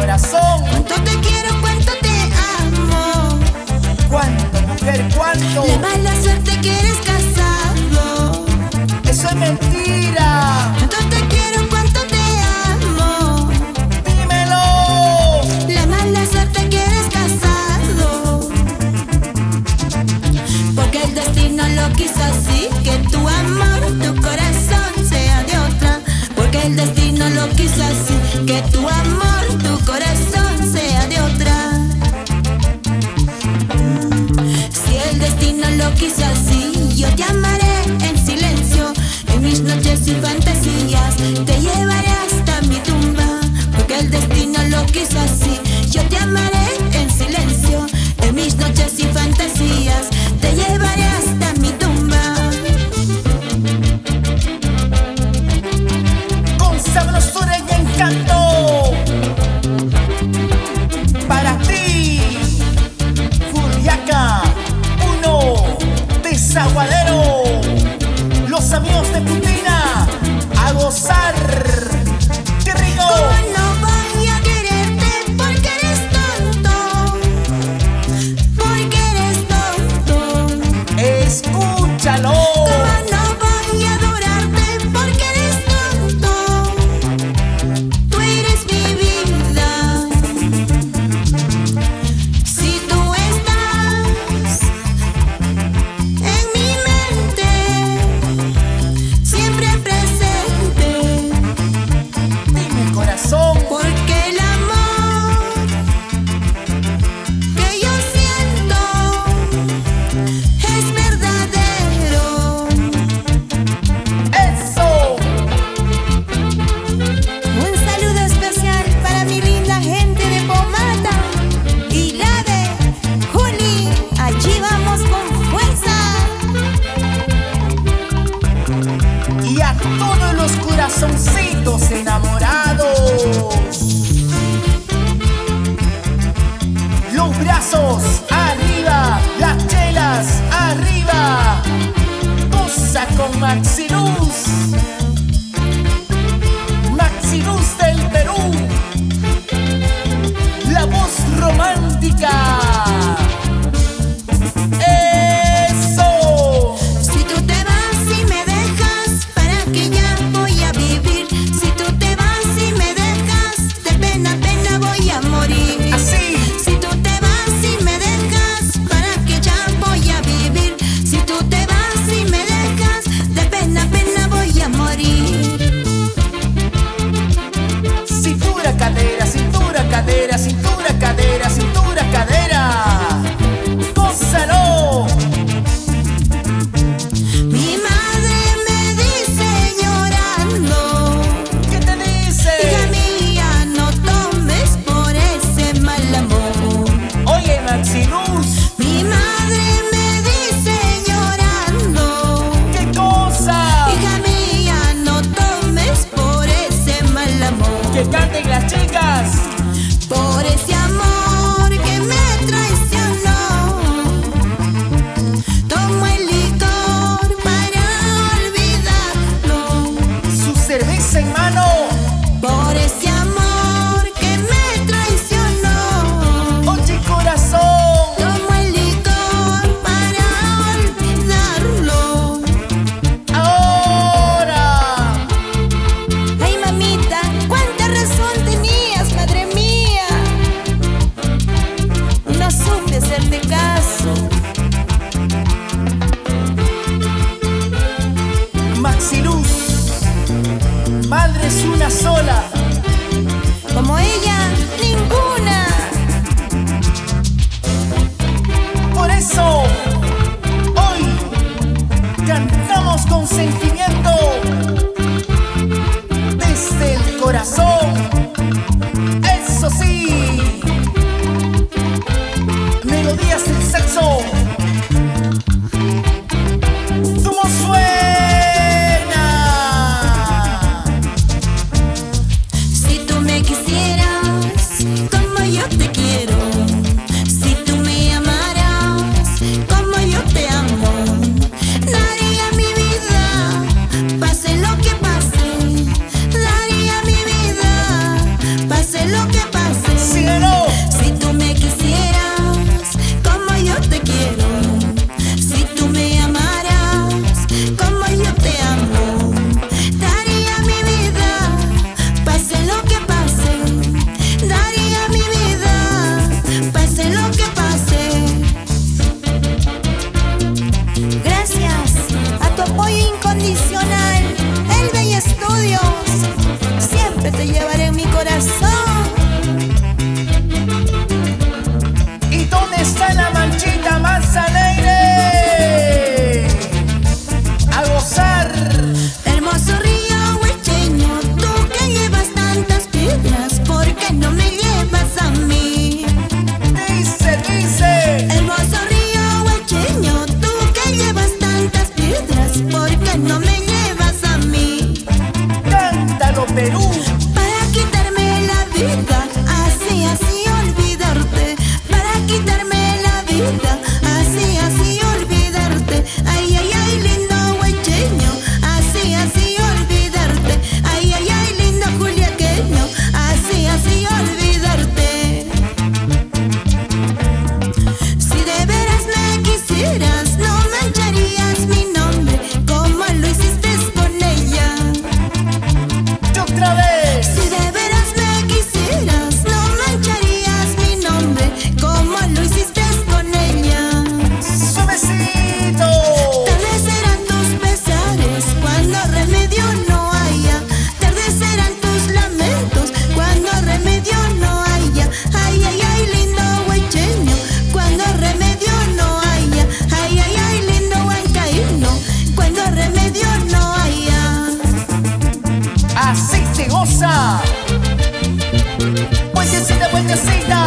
corazón. Cuánto te quiero, cuánto te amo. Cuánto, mujer, cuánto. La mala suerte que eres casado. Eso es mentira. Cuánto te quiero, cuánto te amo. Dímelo. La mala suerte que eres casado. Porque el destino lo quiso así, que tu amor, tu corazón sea de otra. Porque el destino lo quiso así, que tu amor, tu corazón sea de otra. Si el destino lo quiso así, yo te amaré en silencio. En mis noches y fantasías te llevaré hasta mi tumba. Porque el destino lo quiso así, yo te amaré en silencio. En mis noches y fantasías te llevaré hasta mi tumba. Con sabrosura y encanto. Para ti, Juliaca, uno, Desaguadero. Los amigos de Putina, a gozar. ¡Qué rico! ¿Cómo no voy a quererte? Porque eres tonto. Porque eres tonto. Escúchalo. ¿Cómo no voy a adorarte? Porque eres tonto. Tú eres mi vida. Si tú estás en mi mente, siempre presente. Dime, corazón. Porque el amor que yo siento es verdadero. Eso. Un saludo especial para mi linda gente de Pomata y la de Juli. Allí vamos con fuerza. Y a todos los corazoncitos enamorados, los brazos arriba, las chelas arriba. Goza con Maxiluz, Maxiluz del Perú, la voz romántica. Eso. Si tú te vas y me dejas, ¿para qué ya voy a vivir? Si tú te vas y me dejas, de pena, pena voy a morir. Así. Si tú te vas y me dejas, ¿para qué ya voy a vivir? Si tú te vas y me dejas, de pena, pena voy a morir. Cintura, cadera, cintura, cadera, cintura, cadera, cintura, cadera. Gózalo. Mi madre me dice llorando, ¿Qué te dice? hija mía, no tomes por ese mal amor. Oye, Maxiluz, Mi madre me dice llorando, ¿qué cosa? hija mía, no tomes por ese mal amor. Que canten las chicas. Por ese amor que me traicionó, tomo el licor para olvidarlo. Su cerveza en mano. Por ese amor que me traicionó, Oye, corazón. tomo el licor para olvidarlo. Ahora. Ay, mamita, cuánta razón tenías, madre mía. No supe hacerte caso. Maxiluz, madre es una sola. Como ella, ninguna. Por eso, hoy cantamos con sentimiento desde el corazón. Eso sí, melodías del sexo. ¿Cómo suena? Si tú me quisieras como yo te quiero, si tú me amaras como yo te amo, daría mi vida, pase lo que pase, daría mi vida, pase lo que pase. Dímelo. Si tú me quisieras como yo te quiero, si tú me amaras como yo te amo, daría mi vida, pase lo que pase, daría mi vida, pase lo que pase. Gracias a tu apoyo incondicional, Elbey Studios, siempre te llevaré en mi corazón. ¿Y dónde está la manchita más alegre? A gozar. Hermoso río huicheño, tú que llevas tantas piedras, ¿por qué no me llevas a mí? Dice, dice. Hermoso río huicheño, tú que llevas tantas piedras, ¿por qué no me llevas a mí? Cántalo, Perú. Para quitarme la vida, así, así olvidarte. Para quitarme la vida, así, así olvidarte. Ay, ay, ay, lindo huicheño, así, así olvidarte. Ay, ay, ay, lindo juliaqueño, así, así olvidarte. Si de veras me quisieras, no mancharías mi nombre como lo hiciste con ella. Y otra vez. Si de veras me quisieras, no mancharías mi nombre como lo hiciste con ella. Suavecito. Tardes serán tus pesares cuando remedio no haya. Tardes serán tus lamentos cuando remedio no haya. Ay, ay, ay, lindo huicheño, cuando remedio no haya. Ay, ay, ay, lindo huancaíno, cuando remedio no haya. Así se goza. Vueltecita, vueltecita.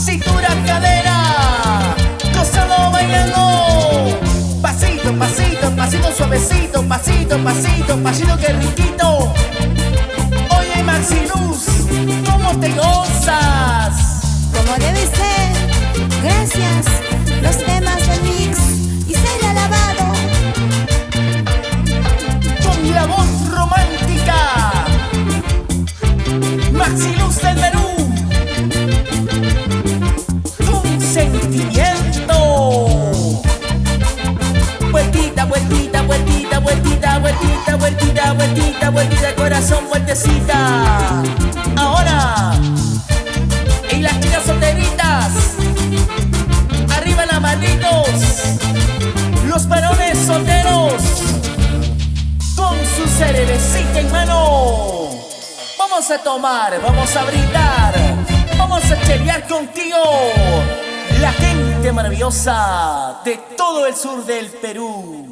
Cintura, cadera. Gozando, bailando. Pasito, pasito, pasito suavecito. Pasito, pasito, pasito que riquito. Oye, Maxiluz, ¿cómo te gozas? Como debe ser, gracias, los temas del mix y ser alabado. Con la voz romántica. Maxiluz del Perú. Con sentimiento. Vueltita, vueltita, vueltita, vueltita, vueltita, vueltita, vueltita, vueltita, corazón, vueltecita. Ahora, y las chicas solteritas, arriba las manitos. Los varones solteros, con su cervecita en mano. Vamos a tomar, vamos a brindar, vamos a chelear contigo. La gente maravillosa de todo el sur del Perú.